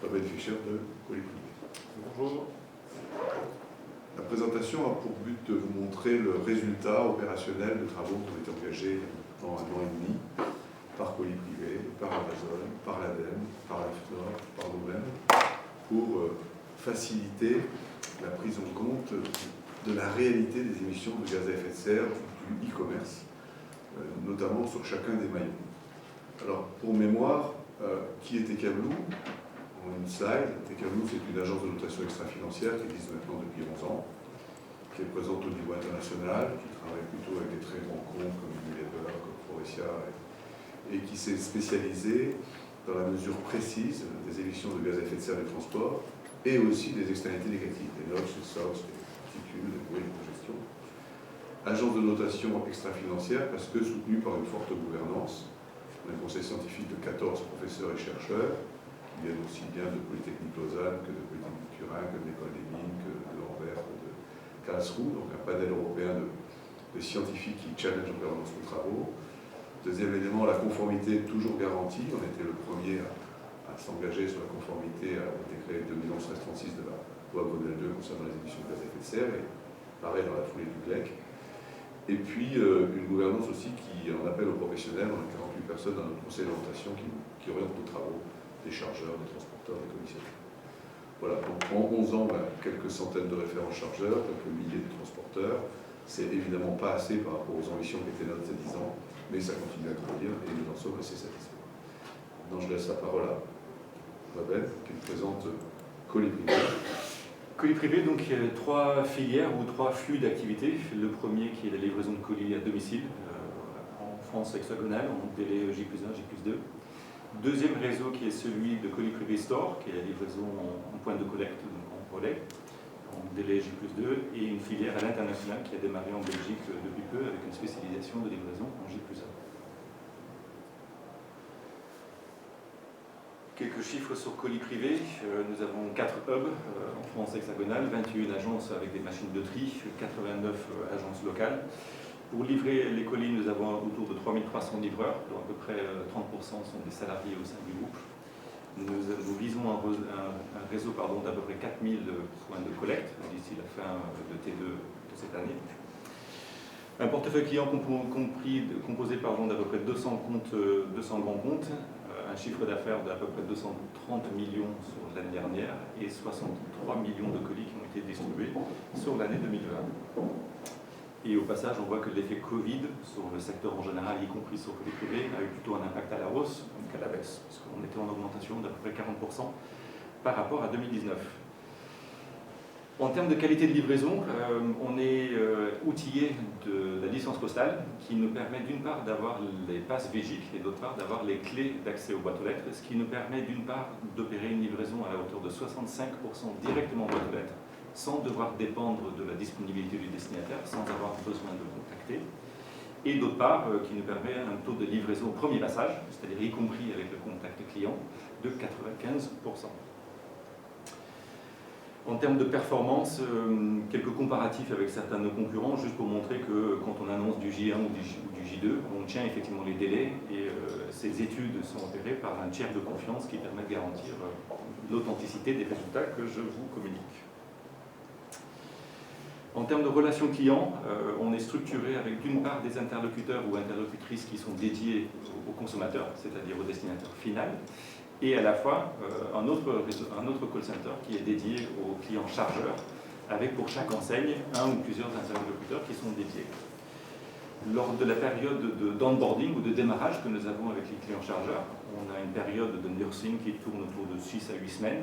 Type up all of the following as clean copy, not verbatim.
Robin Fischer de Colibri. Bonjour. La présentation a pour but de vous montrer le résultat opérationnel de travaux qui ont été engagés pendant 1 an et demi par Colibri, par Amazon, par l'ADEME, par l'AFNOR, par nous-mêmes, pour faciliter la prise en compte de la réalité des émissions de gaz à effet de serre du e-commerce, notamment sur chacun des maillons. Alors, pour mémoire, qui était Cablou? En une slide, Cablou, c'est une agence de notation extra-financière qui existe maintenant depuis 11 ans, qui est présente au niveau international, qui travaille plutôt avec des très grands comptes comme Unilever, comme Faurecia, et qui s'est spécialisée dans la mesure précise des émissions de gaz à effet de serre des transports et aussi des externalités négatives, les NOx, les SOx, les particules, les bruits, les congestions. Agence de notation extra-financière parce que soutenue par une forte gouvernance, un conseil scientifique de 14 professeurs et chercheurs, qui viennent aussi bien de Polytechnique Lausanne que de Polytechnique Turin, que de l'École des Mines, que de Anvers, de Karlsruhe, donc un panel européen de scientifiques qui challenge en permanence nos travaux. Deuxième élément, la conformité toujours garantie. On était le premier à s'engager sur la conformité au décret 2011-36 de la loi Grenelle 2 concernant les émissions de gaz à effet de serre, et pareil dans la foulée du GLEC. Et puis une gouvernance aussi qui en appelle aux professionnels. On a 48 personnes dans notre conseil d'orientation qui orientent nos travaux, des chargeurs, des transporteurs, des commissaires. Voilà, donc en 11 ans, quelques centaines de référents chargeurs, quelques milliers de transporteurs. C'est évidemment pas assez par rapport aux ambitions qui étaient nôtres il y a 10 ans, mais ça continue à grandir et nous en sommes assez satisfaits. Maintenant, je laisse la parole à Robin, qui nous présente Colibri. Colibri, donc il y a 3 filières ou 3 flux d'activité. Le premier qui est la livraison de colis à domicile, en France hexagonale, en délai J+1, J+2. Deuxième réseau qui est celui de Colibri Store, qui est la livraison en point de collecte, donc en relais, en délai J+2, et une filière à l'international qui a démarré en Belgique depuis peu avec une spécialisation de livraison en J+1. Quelques chiffres sur colis privé. Nous avons 4 hubs en France hexagonale, 21 agences avec des machines de tri, 89 agences locales. Pour livrer les colis, nous avons autour de 3300 livreurs, dont à peu près 30% sont des salariés au sein du groupe. Nous visons un réseau d'à peu près 4000 points de collecte d'ici la fin de T2 de cette année. Un portefeuille client composé d'à peu près 200 grands comptes, un chiffre d'affaires d'à peu près 230 millions sur l'année dernière et 63 millions de colis qui ont été distribués sur l'année 2020. Et au passage, on voit que l'effet Covid sur le secteur en général, y compris sur le privé, a eu plutôt un impact à la hausse qu'à la baisse, parce qu'on était en augmentation d'à peu près 40% par rapport à 2019. En termes de qualité de livraison, on est outillé de la licence postale qui nous permet d'une part d'avoir les passes Vigic et d'autre part d'avoir les clés d'accès aux boîtes aux lettres, ce qui nous permet d'une part d'opérer une livraison à la hauteur de 65% directement en boîte aux lettres, sans devoir dépendre de la disponibilité du destinataire, sans avoir besoin de contacter, et d'autre part qui nous permet un taux de livraison au premier passage, c'est-à-dire y compris avec le contact client, de 95%. En termes de performance, quelques comparatifs avec certains de nos concurrents, juste pour montrer que quand on annonce du J1 ou du J2, on tient effectivement les délais et ces études sont opérées par un tiers de confiance qui permet de garantir l'authenticité des résultats que je vous communique. En termes de relations clients, on est structuré avec d'une part des interlocuteurs ou interlocutrices qui sont dédiés aux consommateurs, c'est-à-dire au destinataire final, et à la fois un autre call center qui est dédié aux clients chargeurs, avec pour chaque enseigne un ou plusieurs interlocuteurs qui sont dédiés. Lors de la période d'onboarding ou de démarrage que nous avons avec les clients chargeurs, on a une période de nursing qui tourne autour de 6 à 8 semaines,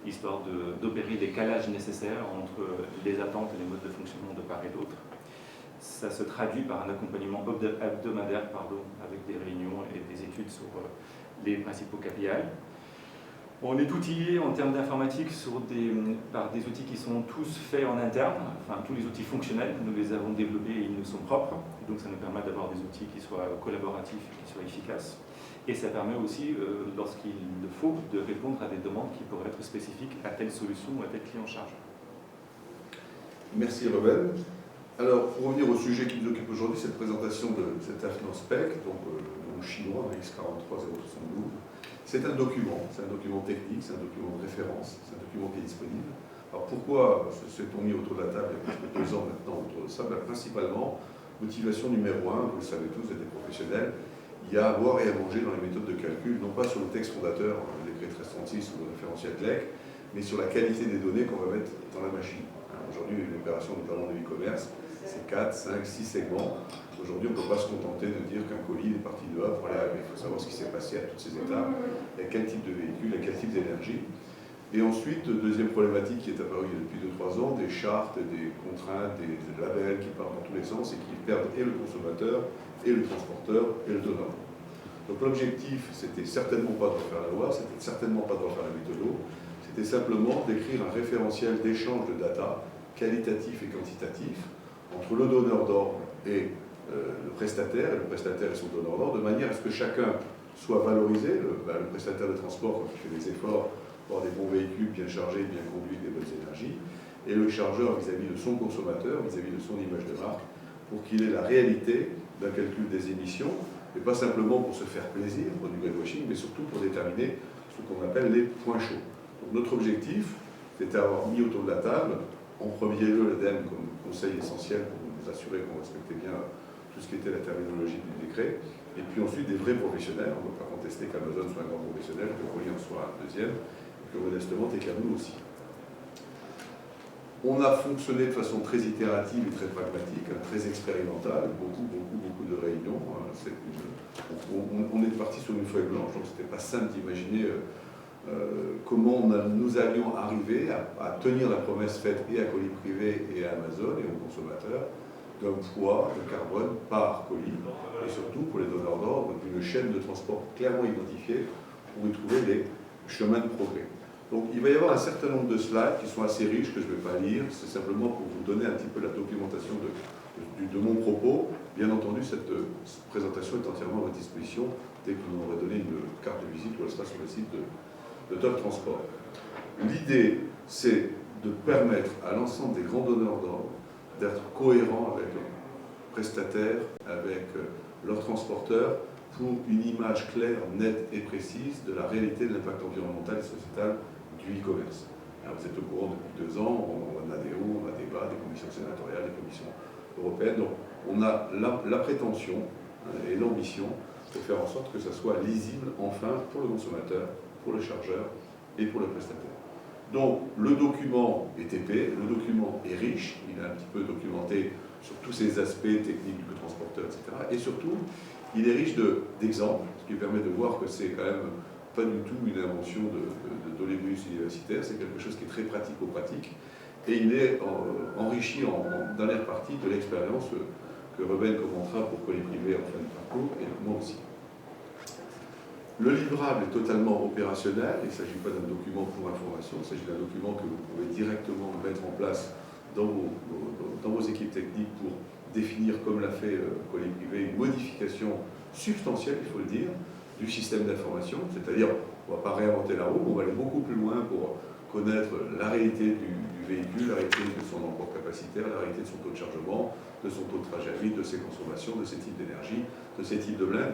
histoire d'opérer les calages nécessaires entre les attentes et les modes de fonctionnement de part et d'autre. Ça se traduit par un accompagnement hebdomadaire avec des réunions et des études sur les principaux KPI. On est outillé en termes d'informatique par des outils qui sont tous faits en interne, enfin tous les outils fonctionnels, nous les avons développés et ils nous sont propres, donc ça nous permet d'avoir des outils qui soient collaboratifs et qui soient efficaces. Et ça permet aussi, lorsqu'il le faut, de répondre à des demandes qui pourraient être spécifiques à telle solution ou à tel client charge. Merci Robin. Alors, pour revenir au sujet qui nous occupe aujourd'hui, cette présentation de cet AFNOR Spec, donc chinois, X43072. C'est un document technique, c'est un document de référence, c'est un document qui est disponible. Alors pourquoi s'est-on mis autour de la table il y a presque 2 ans maintenant autour de ça? Principalement, motivation numéro 1, vous le savez tous, vous êtes des professionnels, il y a à boire et à manger dans les méthodes de calcul, non pas sur le texte fondateur, le décret 1336 ou le référentiel GLEC, mais sur la qualité des données qu'on va mettre dans la machine. Aujourd'hui, une opération notamment de e-commerce, c'est 4, 5, 6 segments. Aujourd'hui, on ne peut pas se contenter de dire qu'un colis est parti de A pour aller à B. Il faut savoir ce qui s'est passé à toutes ces étapes, à quel type de véhicule, à quel type d'énergie. Et ensuite, deuxième problématique qui est apparue depuis 2-3 ans, des chartes, des contraintes, des labels qui partent dans tous les sens et qui perdent et le consommateur, et le transporteur, et le donneur. Donc l'objectif, c'était certainement pas de refaire la loi, c'était certainement pas de refaire la méthode, c'était simplement d'écrire un référentiel d'échange de data qualitatif et quantitatif entre le donneur d'ordre et le prestataire et son donneur d'ordre, de manière à ce que chacun soit valorisé, le prestataire de transport quand il fait des efforts pour avoir des bons véhicules bien chargés, bien conduits, des bonnes énergies, et le chargeur vis-à-vis de son consommateur, vis-à-vis de son image de marque, pour qu'il ait la réalité d'un calcul des émissions, et pas simplement pour se faire plaisir, pour du greenwashing, mais surtout pour déterminer ce qu'on appelle les points chauds. Donc notre objectif, c'était d'avoir mis autour de la table, en premier lieu l'ADEME comme conseil essentiel pour nous assurer qu'on respectait bien tout ce qui était la terminologie du décret, et puis ensuite des vrais professionnels. On ne peut pas contester qu'Amazon soit un grand professionnel, que Colis en soit un deuxième, et que modestement Tekabou aussi. On a fonctionné de façon très itérative et très pragmatique, très expérimentale, beaucoup de réunions. On est parti sur une feuille blanche, donc ce n'était pas simple d'imaginer comment nous allions arriver à tenir la promesse faite et à Colis Privé et à Amazon et aux consommateurs d'un poids de carbone par colis, et surtout pour les donneurs d'ordre d'une chaîne de transport clairement identifiée pour y trouver les chemins de progrès. Donc il va y avoir un certain nombre de slides qui sont assez riches, que je ne vais pas lire, c'est simplement pour vous donner un petit peu la documentation de mon propos. Bien entendu, cette présentation est entièrement à votre disposition dès que vous m'aurez donné une carte de visite ou elle sera sur le site de Top Transport. L'idée, c'est de permettre à l'ensemble des grands donneurs d'ordre d'être cohérents avec leurs prestataires, avec leurs transporteurs, pour une image claire, nette et précise de la réalité de l'impact environnemental et sociétal du e-commerce. Vous êtes au courant depuis 2 ans, on a des hauts, on a des bas, des commissions sénatoriales, des commissions européennes. Donc on a la prétention et l'ambition de faire en sorte que ça soit lisible enfin pour le consommateur, pour le chargeur et pour le prestataire. Donc le document est épais, le document est riche, il est un petit peu documenté sur tous ces aspects techniques du transporteur, etc. Et surtout, il est riche d'exemples, ce qui permet de voir que c'est quand même pas du tout une invention d'Olébus universitaire, c'est quelque chose qui est très pratico-pratique, et il est enrichi en dernière partie de l'expérience que Ruben commentera pour Colis Privé en fin de parcours, et moi aussi. Le livrable est totalement opérationnel, il ne s'agit pas d'un document pour information, il s'agit d'un document que vous pouvez directement mettre en place dans vos équipes techniques pour définir, comme l'a fait Colis Privé, une modification substantielle, il faut le dire, du système d'information, c'est-à-dire on ne va pas réinventer la roue, on va aller beaucoup plus loin pour connaître la réalité du véhicule, la réalité de son emport capacitaire, la réalité de son taux de chargement, de son taux de trajet à vide, de ses consommations, de ses types d'énergie, de ses types de blinde.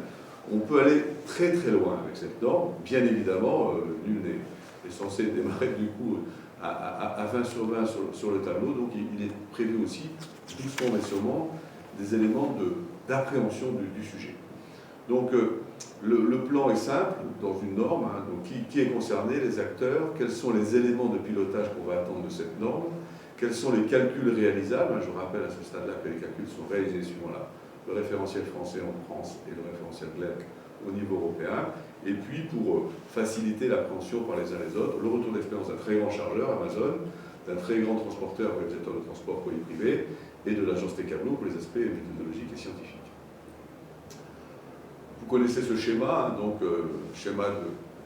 On peut aller très très loin avec cette norme. Bien évidemment, nul n'est censé démarrer du coup à 20 sur 20 sur le tableau, donc il est prévu aussi, doucement mais sûrement, des éléments d'appréhension du sujet. Donc le plan est simple, dans une norme, donc qui est concerné, les acteurs, quels sont les éléments de pilotage qu'on va attendre de cette norme, quels sont les calculs réalisables. Je rappelle à ce stade-là que les calculs sont réalisés suivant le référentiel français en France et le référentiel GLEC au niveau européen, et puis pour faciliter l'appréhension par les uns et les autres, le retour d'expérience d'un très grand chargeur, Amazon, d'un très grand transporteur, organisateur de transport Colis Privé, et de l'agence Tekabou pour les aspects méthodologiques et scientifiques. Vous connaissez ce schéma, donc schéma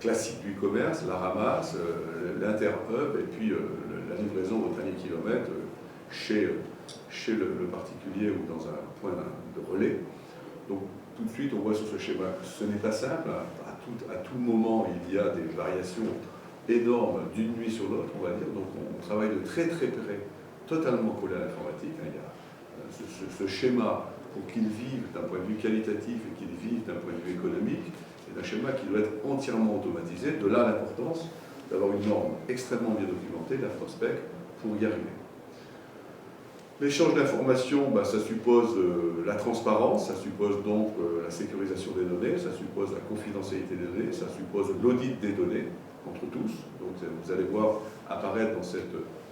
classique du e-commerce, la ramasse, l'inter-hub, et puis la livraison au dernier kilomètre chez le particulier ou dans un point de relais. Donc tout de suite, on voit sur ce schéma que ce n'est pas simple. À tout moment, il y a des variations énormes d'une nuit sur l'autre, on va dire. Donc on travaille de très très près, totalement collé à l'informatique. Il y a ce schéma pour qu'ils vivent d'un point de vue qualitatif et qu'ils vivent d'un point de vue économique, c'est un schéma qui doit être entièrement automatisé. De là l'importance d'avoir une norme extrêmement bien documentée, la FORSPEC, pour y arriver. L'échange d'informations, ça suppose la transparence, ça suppose donc la sécurisation des données, ça suppose la confidentialité des données, ça suppose l'audit des données entre tous. Donc vous allez voir apparaître dans cette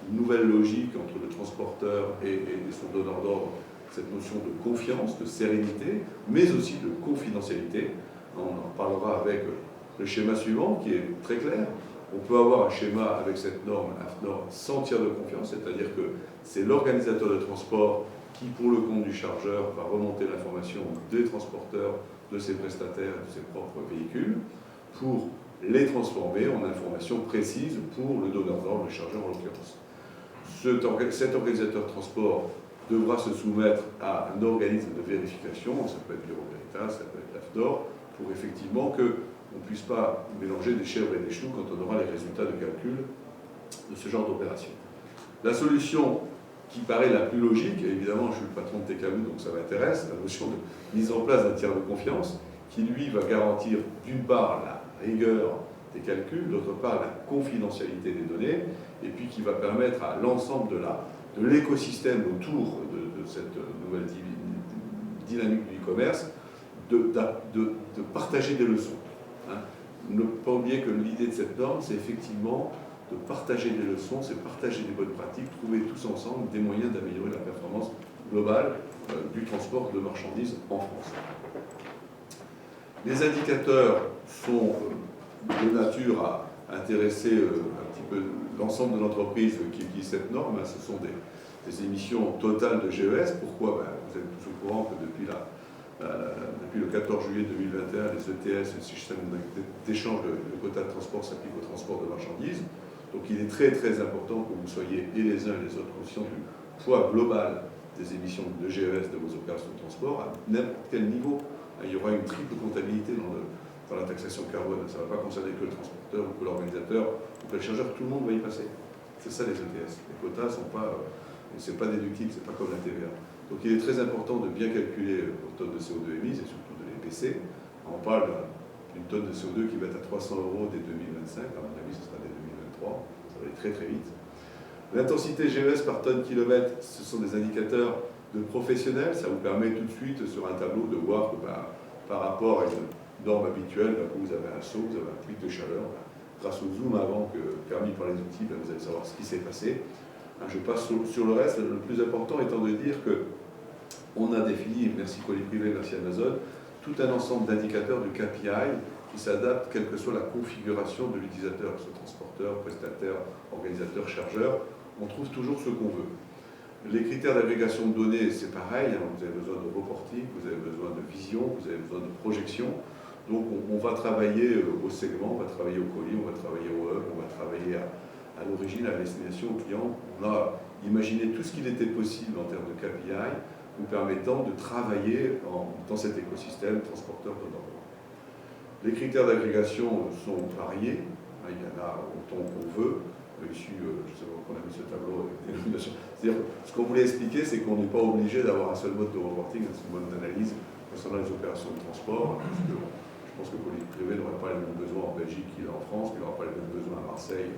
nouvelle logique entre le transporteur et son donneur d'ordre cette notion de confiance, de sérénité, mais aussi de confidentialité. On en parlera avec le schéma suivant qui est très clair. On peut avoir un schéma avec cette norme, une norme sans tiers de confiance, c'est-à-dire que c'est l'organisateur de transport qui, pour le compte du chargeur, va remonter l'information des transporteurs, de ses prestataires et de ses propres véhicules, pour les transformer en informations précises pour le donneur d'ordre, le chargeur en l'occurrence. Cet organisateur de transport devra se soumettre à un organisme de vérification, ça peut être Bureau Veritas, ça peut être l'AFNOR, pour effectivement qu'on ne puisse pas mélanger des chèvres et des choux quand on aura les résultats de calcul de ce genre d'opération. La solution qui paraît la plus logique, et évidemment je suis le patron de TKU donc ça m'intéresse, la notion de mise en place d'un tiers de confiance qui lui va garantir d'une part la rigueur des calculs, d'autre part la confidentialité des données, et puis qui va permettre à l'ensemble de l'écosystème autour de cette nouvelle dynamique du e-commerce de partager des leçons. Ne pas oublier que l'idée de cette norme, c'est effectivement de partager des leçons, c'est partager des bonnes pratiques, trouver tous ensemble des moyens d'améliorer la performance globale du transport de marchandises en France. Les indicateurs sont de nature à intéresser un petit peu l'ensemble de l'entreprise qui utilise cette norme. Ce sont des émissions totales de GES. Pourquoi? Vous êtes tous au courant que depuis le 14 juillet 2021, les ETS, le système d'échange de quotas de transport, s'applique au transport de marchandises. Donc il est très très important que vous soyez et les uns et les autres conscients du poids global des émissions de GES de vos opérations de transport à n'importe quel niveau. Il y aura une triple comptabilité dans la taxation carbone. Ça ne va pas concerner que le transporteur ou que l'organisateur ou que le chargeur, tout le monde va y passer. C'est ça les ETS. Les quotas ne sont pas, c'est pas déductible, c'est pas comme la TVA. Donc il est très important de bien calculer vos tonnes de CO2 émises et surtout de les baisser. On parle d'une tonne de CO2 qui va être à 300 € dès 2025, à mon avis ce sera dès 2023, ça va aller très très vite. L'intensité GES par tonne kilomètre, ce sont des indicateurs de professionnels, ça vous permet tout de suite sur un tableau de voir que par rapport à une norme habituelle, vous avez un saut, vous avez un pic de chaleur. Grâce au zoom avant permis par les outils, vous allez savoir ce qui s'est passé. Je passe sur le reste, le plus important étant de dire qu'on a défini, merci colis privé, merci Amazon, tout un ensemble d'indicateurs du KPI qui s'adaptent quelle que soit la configuration de l'utilisateur, que ce soit transporteur, prestataire, organisateur, chargeur, on trouve toujours ce qu'on veut. Les critères d'agrégation de données, c'est pareil, vous avez besoin de reporting, vous avez besoin de vision, vous avez besoin de projection. Donc on va travailler au segment, on va travailler au colis, on va travailler au hub, on va travailler à l'origine, à la destination, au client. On a imaginé tout ce qu'il était possible en termes de KPI, nous permettant de travailler dans cet écosystème transporteur-donneur. Les critères d'agrégation sont variés, il y en a autant qu'on veut. Ici, je sais pas pourquoi on a mis ce tableau avec des dénominations. C'est-à-dire, ce qu'on voulait expliquer, c'est qu'on n'est pas obligé d'avoir un seul mode de reporting, un seul mode d'analyse concernant les opérations de transport, parce que je pense que le colis privé n'aurait pas les mêmes besoins en Belgique qu'il a en France, qu'il n'aura pas les mêmes besoins à Marseille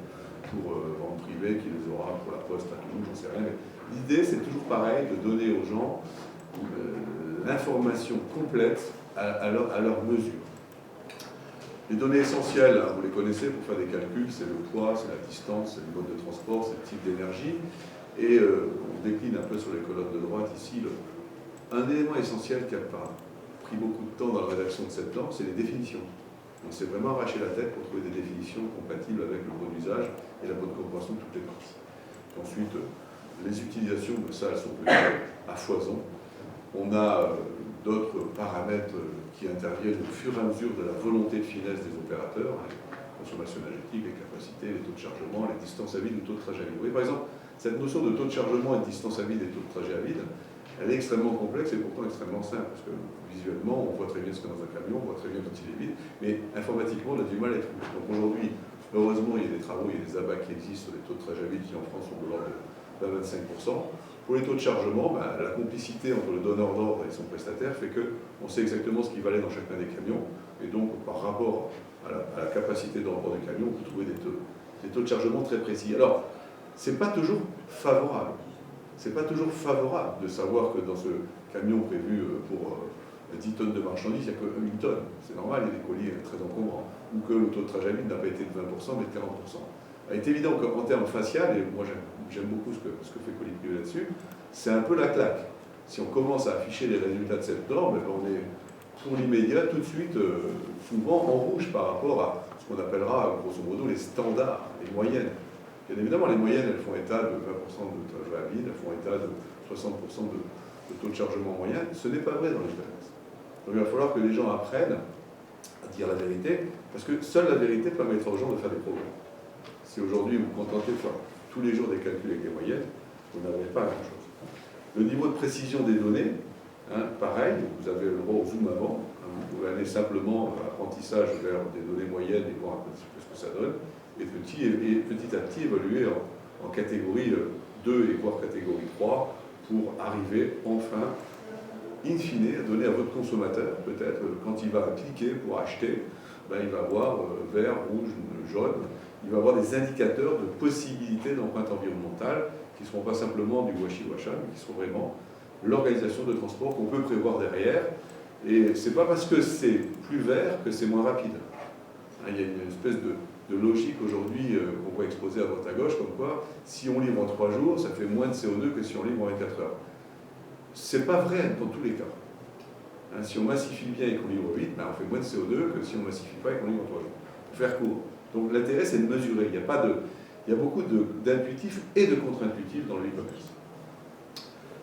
pour vente privée, qu'il les aura pour la Poste à Toulouse, j'en sais rien. L'idée, c'est toujours pareil, de donner aux gens l'information complète à leur mesure. Les données essentielles, vous les connaissez pour faire des calculs, c'est le poids, c'est la distance, c'est le mode de transport, c'est le type d'énergie. Et on décline un peu sur les colonnes de droite ici. Un élément essentiel qui a pris beaucoup de temps dans la rédaction de cette norme, c'est les définitions. On s'est vraiment arraché la tête pour trouver des définitions compatibles avec le bon usage et la bonne compréhension de toutes les parties. Ensuite, les utilisations de ça, elles sont à foison. On a d'autres paramètres qui interviennent au fur et à mesure de la volonté de finesse des opérateurs, la consommation énergétique, les capacités, les taux de chargement, les distances à vide, le taux de trajet à vide. Vous voyez, par exemple, cette notion de taux de chargement et de distance à vide et de taux de trajet à vide, elle est extrêmement complexe et pourtant extrêmement simple, parce que visuellement, on voit très bien ce qu'il y a dans un camion, on voit très bien quand il est vide, mais informatiquement, on a du mal à être. Donc aujourd'hui, Heureusement, il y a des travaux, il y a des abats qui existent sur les taux de trajet vide qui en France sont de l'ordre de 25%. Pour les taux de chargement, la complicité entre le donneur d'ordre et son prestataire fait qu'on sait exactement ce qui va aller dans chacun des camions, et donc par rapport à la capacité d'emport du camion, on peut trouver des taux de chargement très précis. Alors, c'est pas toujours favorable. C'est pas toujours favorable de savoir que dans ce camion prévu pour 10 tonnes de marchandises, il n'y a que 1 tonne. C'est normal, il y a des colis très encombrants. Ou que le taux de trajet vide n'a pas été de 20%, mais de 40%. Il est évident qu'en termes facial, et moi j'aime beaucoup ce que fait Colis Privé là-dessus, c'est un peu la claque. Si on commence à afficher les résultats de cette norme, on est pour l'immédiat tout de suite souvent en rouge par rapport à ce qu'on appellera grosso modo les standards, les moyennes. Bien évidemment, les moyennes, elles font état de 20% de trajet à vide, elles font état de 60% de taux de chargement moyen. Ce n'est pas vrai dans l'expérience. Donc il va falloir que les gens apprennent à dire la vérité, parce que seule la vérité permettra aux gens de faire des progrès. Si aujourd'hui vous vous contentez de faire tous les jours des calculs avec les moyennes, vous n'arrivez pas à grand-chose. Le niveau de précision des données, pareil, vous avez le droit au zoom avant, vous pouvez aller simplement apprentissage vers des données moyennes et voir un petit peu ce que ça donne, et petit à petit évoluer en catégorie 2 et voire catégorie 3 pour arriver enfin, in fine, à donner à votre consommateur, peut-être, quand il va cliquer pour acheter, il va voir vert, rouge, jaune, il va avoir des indicateurs de possibilités d'empreinte environnementale qui ne seront pas simplement du washi-washa, mais qui seront vraiment l'organisation de transport qu'on peut prévoir derrière. Et ce n'est pas parce que c'est plus vert que c'est moins rapide. Il y a une espèce de logique aujourd'hui qu'on voit exposée à droite à gauche, comme quoi, si on livre en 3 jours, ça fait moins de CO2 que si on livre en 24 heures. Ce n'est pas vrai dans tous les cas. Si on massifie bien et qu'on livre vite, on fait moins de CO2 que si on ne massifie pas et qu'on livre en 3 jours. Pour faire court. Donc l'intérêt, c'est de mesurer. Il y a beaucoup d'intuitifs et de contre-intuitifs dans le e-commerce.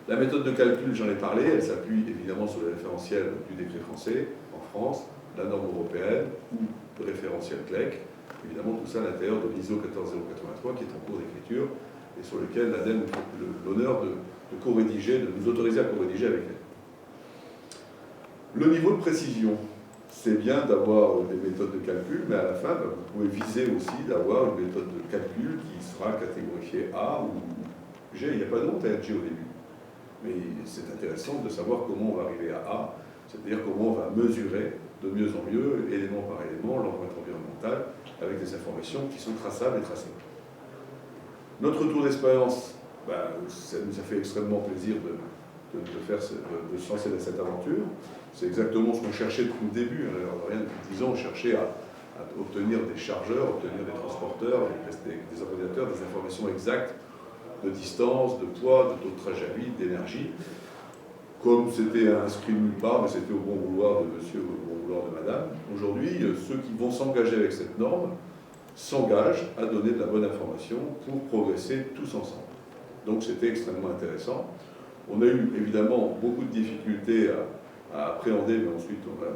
La méthode de calcul, j'en ai parlé, elle s'appuie évidemment sur le référentiel du décret français en France, la norme européenne ou le référentiel CLEC. Évidemment, tout ça à l'intérieur de l'ISO 14083 qui est en cours d'écriture et sur lequel l'ADEME nous fait l'honneur de co-rédiger, de nous autoriser à co-rédiger avec elle. Le niveau de précision, c'est bien d'avoir des méthodes de calcul, mais à la fin, vous pouvez viser aussi d'avoir une méthode de calcul qui sera catégorifiée A ou G. Il n'y a pas de honte à être G au début. Mais c'est intéressant de savoir comment on va arriver à A, c'est-à-dire comment on va mesurer de mieux en mieux, élément par élément, l'empreinte environnementale, avec des informations qui sont traçables et traçables. Notre retour d'expérience, ça nous a fait extrêmement plaisir de se lancer dans cette aventure. C'est exactement ce qu'on cherchait depuis le début. Alors, rien depuis 10 ans, on cherchait à obtenir des chargeurs, obtenir des transporteurs, des organisateurs, des informations exactes de distance, de poids, de taux de trajet à vide, d'énergie. Comme c'était inscrit nulle part, mais c'était au bon vouloir de monsieur ou au bon vouloir de madame. Aujourd'hui, ceux qui vont s'engager avec cette norme s'engagent à donner de la bonne information pour progresser tous ensemble. Donc c'était extrêmement intéressant. On a eu évidemment beaucoup de difficultés à appréhender, mais ensuite on a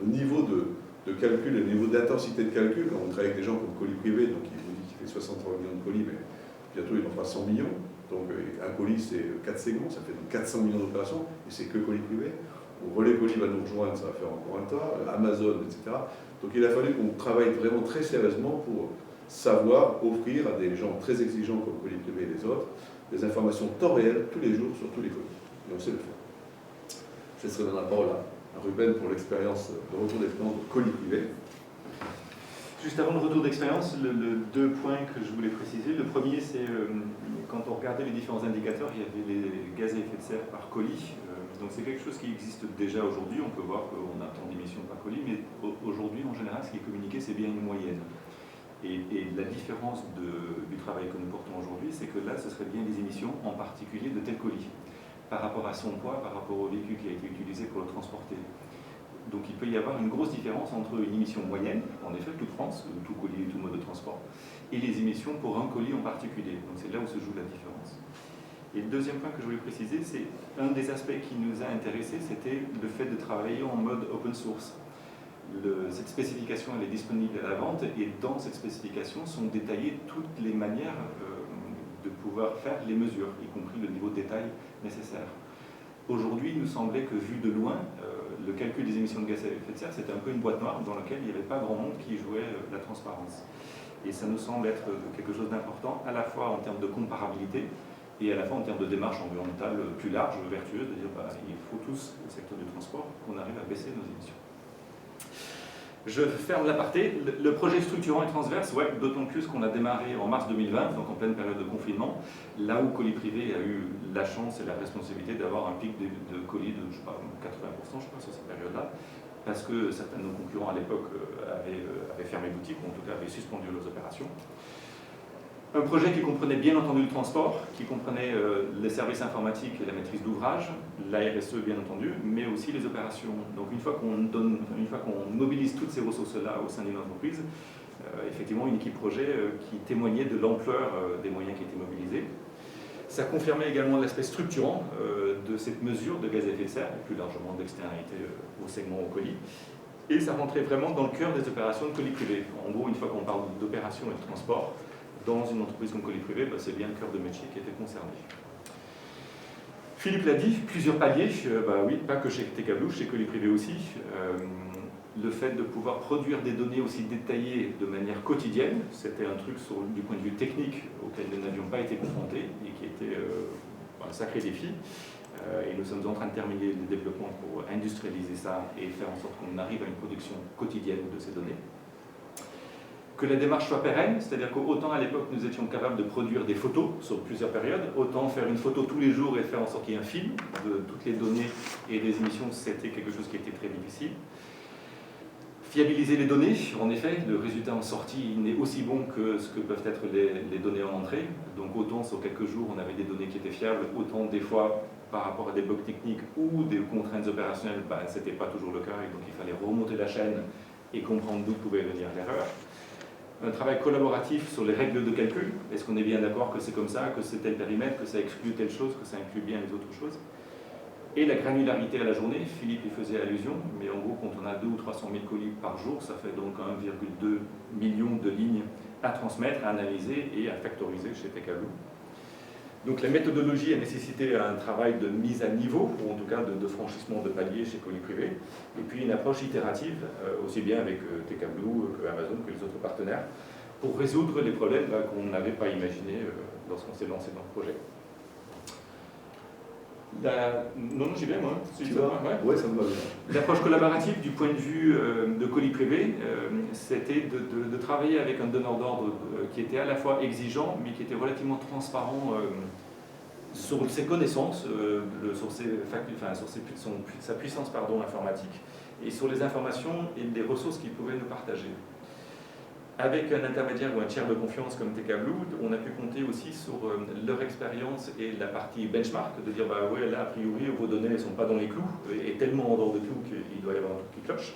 le niveau de calcul, le niveau d'intensité de calcul. Quand on travaille avec des gens comme Colis Privé, donc il vous dit qu'il fait 63 millions de colis, mais bientôt il en fera 100 millions. Donc un colis c'est 4 segments, ça fait donc 400 millions d'opérations, et c'est que Colis Privé. Relais Colis va nous rejoindre, ça va faire encore un tas, Amazon, etc. Donc il a fallu qu'on travaille vraiment très sérieusement pour savoir offrir à des gens très exigeants comme Colis Privé et les autres des informations temps réel tous les jours sur tous les colis. Et on sait le faire. Je laisserai donner la parole à Ruben pour l'expérience, le retour d'expérience de Colis Privé. Juste avant le retour d'expérience, deux points que je voulais préciser. Le premier, c'est quand on regardait les différents indicateurs, il y avait les gaz à effet de serre par colis. Donc c'est quelque chose qui existe déjà aujourd'hui. On peut voir qu'on a tant d'émissions par colis, mais aujourd'hui, en général, ce qui est communiqué, c'est bien une moyenne. Et la différence du travail que nous portons aujourd'hui, c'est que là, ce serait bien les émissions, en particulier de tel colis, par rapport à son poids, par rapport au véhicule qui a été utilisé pour le transporter. Donc il peut y avoir une grosse différence entre une émission moyenne, en effet, toute France, tout colis, tout mode de transport, et les émissions pour un colis en particulier. Donc c'est là où se joue la différence. Et le deuxième point que je voulais préciser, c'est un des aspects qui nous a intéressés, c'était le fait de travailler en mode open source. Cette spécification elle est disponible à la vente et dans cette spécification sont détaillées toutes les manières de pouvoir faire les mesures, y compris le niveau de détail nécessaire. Aujourd'hui, il nous semblait que vu de loin, le calcul des émissions de gaz à effet de serre, c'était un peu une boîte noire dans laquelle il n'y avait pas grand monde qui jouait la transparence. Et ça nous semble être quelque chose d'important, à la fois en termes de comparabilité et à la fois en termes de démarche environnementale plus large, vertueuse, de dire il faut tous, au secteur du transport, qu'on arrive à baisser nos émissions. Je ferme l'aparté. Le projet structurant et transverse, ouais, d'autant plus qu'on a démarré en mars 2020, donc en pleine période de confinement, là où Colis Privé a eu la chance et la responsabilité d'avoir un pic de colis de, je sais pas, 80%, je crois, sur cette période-là, parce que certains de nos concurrents à l'époque avaient fermé boutique, ou en tout cas avaient suspendu leurs opérations. Un projet qui comprenait bien entendu le transport, qui comprenait les services informatiques et la maîtrise d'ouvrage, la RSE bien entendu, mais aussi les opérations. Donc une fois qu'on mobilise toutes ces ressources-là au sein d'une entreprise, effectivement une équipe projet qui témoignait de l'ampleur des moyens qui étaient mobilisés. Ça confirmait également l'aspect structurant de cette mesure de gaz à effet de serre, et plus largement de l'externalité au segment au colis. Et ça rentrait vraiment dans le cœur des opérations de Colis Privé. En gros, une fois qu'on parle d'opération et de transport, dans une entreprise comme Colis Privé, c'est bien le cœur de métier qui était concerné. Philippe l'a dit, plusieurs paliers, oui, pas que chez TKBlue, chez Colis Privé aussi. Le fait de pouvoir produire des données aussi détaillées de manière quotidienne, c'était un truc du point de vue technique auquel nous n'avions pas été confrontés et qui était un sacré défi. Et nous sommes en train de terminer le développement pour industrialiser ça et faire en sorte qu'on arrive à une production quotidienne de ces données. Que la démarche soit pérenne, c'est-à-dire qu'autant à l'époque nous étions capables de produire des photos sur plusieurs périodes, autant faire une photo tous les jours et faire en sorte qu'il y ait un film de toutes les données et des émissions, c'était quelque chose qui était très difficile. Fiabiliser les données, en effet, le résultat en sortie n'est aussi bon que ce que peuvent être les données en entrée. Donc autant sur quelques jours on avait des données qui étaient fiables, autant des fois par rapport à des bugs techniques ou des contraintes opérationnelles, ce n'était pas toujours le cas et donc il fallait remonter la chaîne et comprendre d'où pouvait venir l'erreur. Un travail collaboratif sur les règles de calcul. Est-ce qu'on est bien d'accord que c'est comme ça, que c'est tel périmètre, que ça exclut telle chose, que ça inclut bien les autres choses? Et la granularité à la journée, Philippe y faisait allusion, mais en gros, quand on a 200 ou 300 000 colis par jour, ça fait donc 1,2 million de lignes à transmettre, à analyser et à factoriser chez TKBlue. Donc la méthodologie a nécessité un travail de mise à niveau, ou en tout cas de franchissement de paliers chez Colis Privé, et puis une approche itérative, aussi bien avec TKBlue que Amazon, que les autres partenaires, pour résoudre les problèmes qu'on n'avait pas imaginés lorsqu'on s'est lancé dans le projet. Non, j'y vais moi. Tu vas ? Ouais, ça me va bien. L'approche collaborative du point de vue de Colis Privé, c'était de travailler avec un donneur d'ordre qui était à la fois exigeant, mais qui était relativement transparent sur ses connaissances, sur sa puissance informatique, et sur les informations et les ressources qu'il pouvait nous partager. Avec un intermédiaire ou un tiers de confiance comme TKBlue, on a pu compter aussi sur leur expérience et la partie benchmark, de dire ouais, là a priori vos données ne sont pas dans les clous, et tellement en dehors de clous qu'il doit y avoir un truc qui cloche.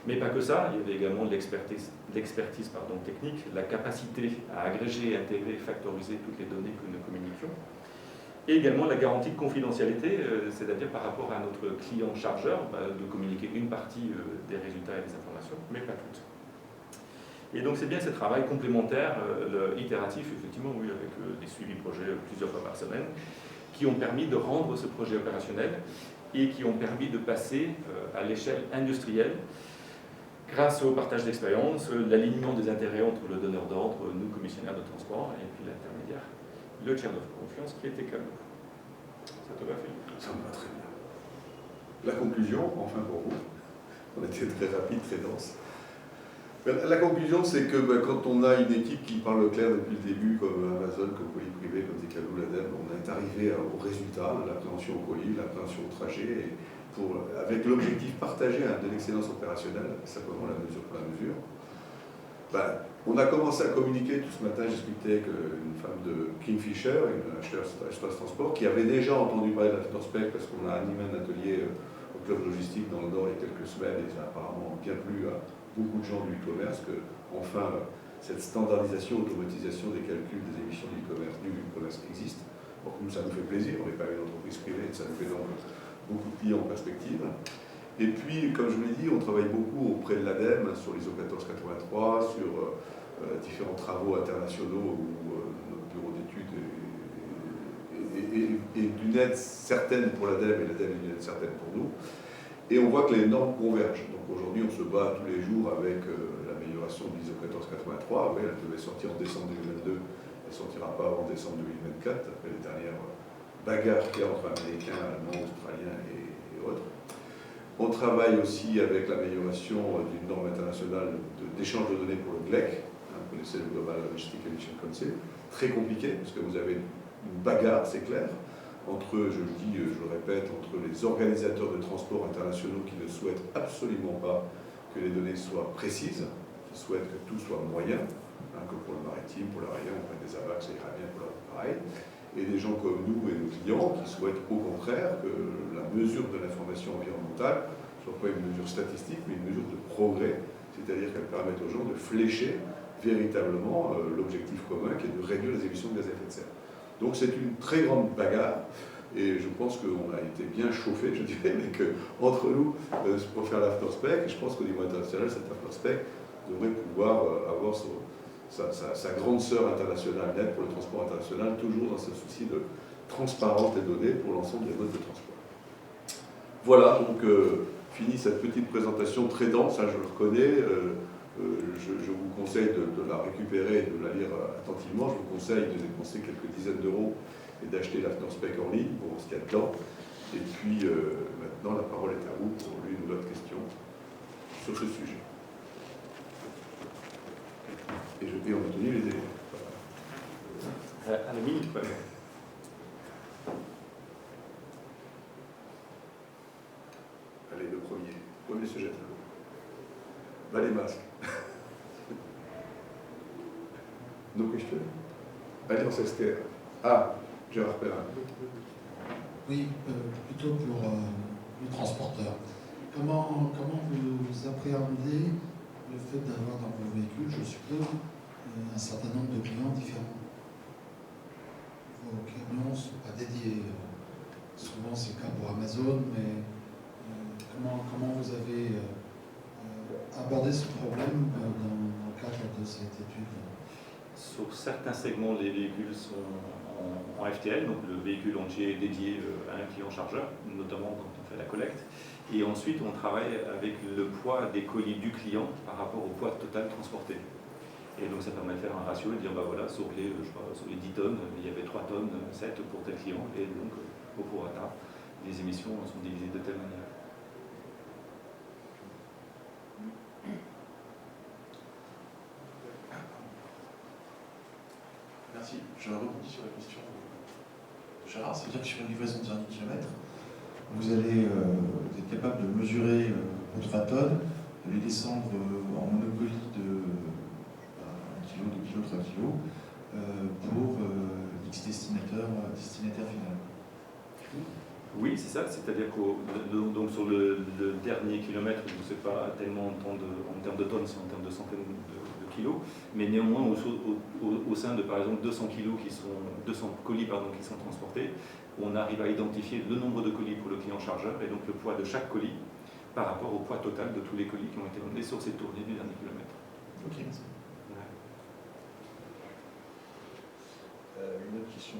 Mais pas que ça, il y avait également de l'expertise technique, la capacité à agréger, intégrer, factoriser toutes les données que nous communiquions. Et également la garantie de confidentialité, c'est-à-dire par rapport à notre client chargeur, de communiquer une partie des résultats et des informations, mais pas toutes. Et donc c'est bien ce travail complémentaire, itératif, effectivement, oui, avec des suivis projets plusieurs fois par semaine, qui ont permis de rendre ce projet opérationnel et qui ont permis de passer à l'échelle industrielle grâce au partage d'expérience, l'alignement des intérêts entre le donneur d'ordre, nous commissionnaires de transport, et puis l'intermédiaire, le tiers de confiance qui était TKBlue. Ça te va, Philippe? Ça me va très bien. La conclusion, enfin pour vous, on a été très rapide, très dense. La conclusion, c'est que quand on a une équipe qui parle clair depuis le début, comme Amazon, comme Colis Privé, comme TKBlue, l'ADEME, on est arrivé au résultat, l'appréhension au colis, l'appréhension au trajet, et avec l'objectif partagé de l'excellence opérationnelle, simplement la mesure pour la mesure. On a commencé à communiquer tout ce matin, j'ai discuté avec une femme de Kingfisher, une acheteuse Espace Transport, qui avait déjà entendu parler de la Finorspec parce qu'on a animé un atelier au club logistique dans le Nord il y a quelques semaines, et ça a apparemment bien plu à beaucoup de gens du e-commerce que, enfin, cette standardisation, automatisation des calculs des émissions du e-commerce existe. Donc nous, ça nous fait plaisir, on n'est pas une entreprise privée, ça nous fait donc beaucoup de clients en perspective. Et puis, comme je vous l'ai dit, on travaille beaucoup auprès de l'ADEME sur l'ISO 1483, sur différents travaux internationaux où notre bureau d'études est d'une aide certaine pour l'ADEME et l'ADEME est d'une aide certaine pour nous. Et on voit que les normes convergent. Donc aujourd'hui, on se bat tous les jours avec la l'amélioration de l'ISO 1483. Oui, elle devait sortir en décembre 2022, elle ne sortira pas avant décembre 2024, après les dernières bagarres qu'il y a entre Américains, Allemands, Australiens et autres. On travaille aussi avec l'amélioration d'une norme internationale d'échange de données pour le GLEC. Vous connaissez le Global Logistic Emission Council. Très compliqué, parce que vous avez une bagarre, c'est clair, entre, je le dis, je le répète, entre les organisateurs de transport internationaux qui ne souhaitent absolument pas que les données soient précises, qui souhaitent que tout soit moyen, que pour le maritime, pour l'aérien, on prenne des AVAC, ça ira bien pour le pareil, et des gens comme nous et nos clients qui souhaitent au contraire que la mesure de l'information environnementale ne soit pas une mesure statistique, mais une mesure de progrès, c'est-à-dire qu'elle permette aux gens de flécher véritablement l'objectif commun qui est de réduire les émissions de gaz à effet de serre. Donc c'est une très grande bagarre, et je pense qu'on a été bien chauffé, je dirais, mais qu'entre nous, pour faire l'afterspec, je pense qu'au niveau international, cet afterspec devrait pouvoir avoir sa grande sœur internationale nette pour le transport international, toujours dans ce souci de transparence des données pour l'ensemble des modes de transport. Voilà, donc fini cette petite présentation très dense, hein, je le reconnais. Je vous conseille de la récupérer et de la lire attentivement. Je vous conseille de dépenser quelques dizaines d'euros et d'acheter l'afterspec en ligne pour voir ce qu'il y a dedans. Et puis maintenant, la parole est à vous pour l'une ou l'autre question sur ce sujet. Et on a tenu les délais. À la minute, quoi. Allez, le premier sujet. Bah, les masques. No question. Allez, on s'externe. Ah, Gérard Perrin. Oui, plutôt pour le transporteur. Comment vous appréhendez le fait d'avoir dans vos véhicules, je suppose, un certain nombre de clients différents? Vos camions ne sont pas dédiés. Souvent, c'est le cas pour Amazon, mais comment vous avez abordé ce problème dans le cadre de cette étude? Sur certains segments, les véhicules sont en FTL, donc le véhicule entier est dédié à un client chargeur, notamment quand on fait la collecte. Et ensuite, on travaille avec le poids des colis du client par rapport au poids total transporté. Et donc, ça permet de faire un ratio et de dire, bah voilà, sur les 10 tonnes, il y avait 3 tonnes, 7 pour tel client. Et donc, au prorata, les émissions sont divisées de telle manière. Merci. Je rebondis sur la question de Gérard. C'est-à-dire que sur une livraison de dernier kilomètre, vous êtes capable de mesurer votre 20 tonnes, de les descendre en monocolie de 1 kg, 2 kg, 3 kg pour X destinataire final. Oui, c'est ça. C'est-à-dire que sur le dernier kilomètre, ce n'est pas tellement en termes de tonnes, c'est en termes de centaines de kilos, mais néanmoins au sein de par exemple 200 colis qui sont transportés, on arrive à identifier le nombre de colis pour le client chargeur et donc le poids de chaque colis par rapport au poids total de tous les colis qui ont été emmenés sur cette tournée du dernier kilomètre. Ok, merci. Une autre question,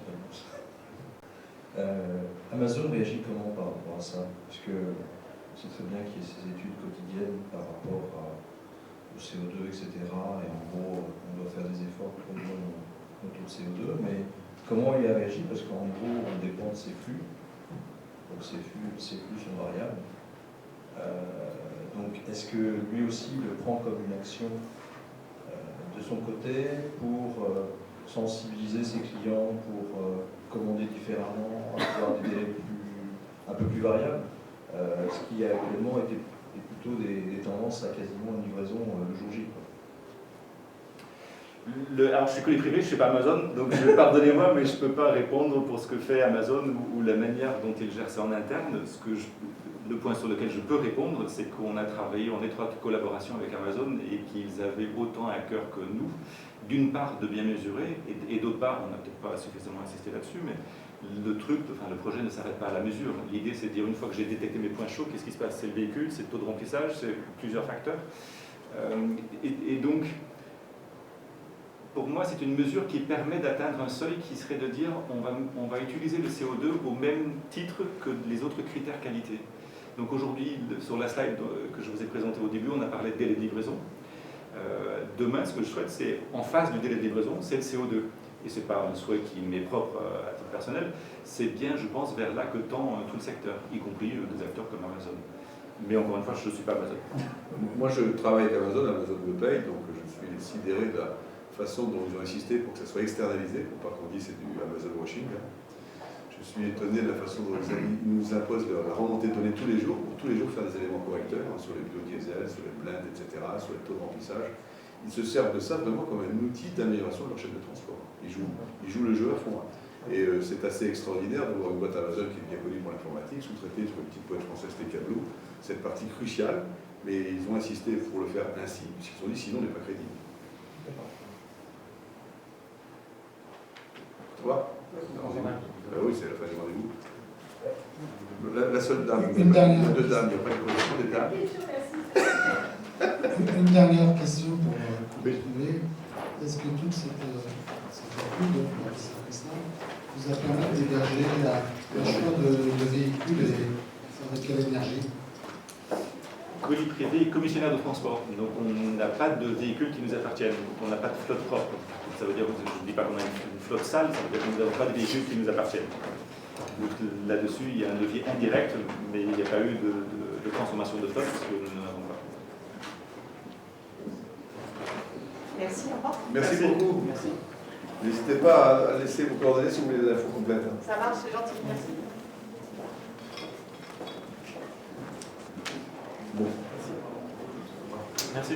Amazon réagit comment par rapport à ça? Parce que c'est très bien qu'il y ait ces études quotidiennes par rapport au CO2, etc. Et en gros, on doit faire des efforts pour réduire nos taux de CO2. Mais comment il a réagi? Parce qu'en gros, on dépend de ces flux. Donc ces flux sont variables. Donc est-ce que lui aussi le prend comme une action de son côté pour sensibiliser ses clients, pour commander différemment, avoir des délais un peu plus variables, ce qui actuellement est plutôt des tendances à quasiment une livraison le jour J. Alors je suis colis privé, je ne suis pas Amazon, donc pardonnez-moi, mais je ne peux pas répondre pour ce que fait Amazon ou la manière dont il gère ça en interne. Le point sur lequel je peux répondre, c'est qu'on a travaillé en étroite collaboration avec Amazon et qu'ils avaient autant à cœur que nous, d'une part de bien mesurer, et d'autre part, on n'a peut-être pas suffisamment insisté là-dessus, mais le projet ne s'arrête pas à la mesure. L'idée, c'est de dire, une fois que j'ai détecté mes points chauds, qu'est-ce qui se passe? C'est le véhicule, c'est le taux de remplissage, c'est plusieurs facteurs. Et donc, pour moi, c'est une mesure qui permet d'atteindre un seuil qui serait de dire on va utiliser le CO2 au même titre que les autres critères qualité. Donc aujourd'hui, sur la slide que je vous ai présentée au début, on a parlé de délai de livraison. Demain, ce que je souhaite, c'est en face du délai de livraison, c'est le CO2. Et ce n'est pas un souhait qui m'est propre à titre personnel, c'est bien, je pense, vers là que tend tout le secteur, y compris des acteurs comme Amazon. Mais encore une fois, je ne suis pas Amazon. Moi, je travaille avec Amazon, Amazon me paye, donc je suis sidéré de la façon dont ils ont insisté pour que ça soit externalisé, pour pas qu'on dise c'est du Amazon washing. Je suis étonné de la façon dont ils nous imposent la remontée de données tous les jours, pour tous les jours faire des éléments correcteurs sur les biodiesels, sur les blends, etc., sur les taux de remplissage. Ils se servent de ça vraiment comme un outil d'amélioration de leur chaîne de transport. Ils jouent le jeu à fond. Et c'est assez extraordinaire de voir une boîte Amazon qui est bien connue pour l'informatique, sous-traitée sur une petite boîte française Tecablo, cette partie cruciale, mais ils ont insisté pour le faire ainsi, puisqu'ils ont dit sinon on n'est pas crédible. Ça va? Oui, c'est la fin du rendez-vous. La seule dame, Une dernière. deux dames, il n'y a pas de question des dames. Une dernière question pour trouver. Est-ce que toute cette étude vous a permis de dégager le choix de véhicules et avec quelle énergie? Colis privé et commissionnaire de transport. Donc on n'a pas de véhicules qui nous appartiennent. Donc on n'a pas de flotte propre. Donc, ça veut dire, je ne dis pas qu'on a une flotte sale, ça veut dire que nous n'avons pas de véhicules qui nous appartiennent. Donc là-dessus, il y a un levier indirect, mais il n'y a pas eu de transformation de flotte parce que nous n'en avons pas. Merci, au revoir. Merci beaucoup. Merci. N'hésitez pas à laisser vos coordonnées si vous voulez des infos complètes. Ça marche, c'est gentil, merci. Bon. Merci.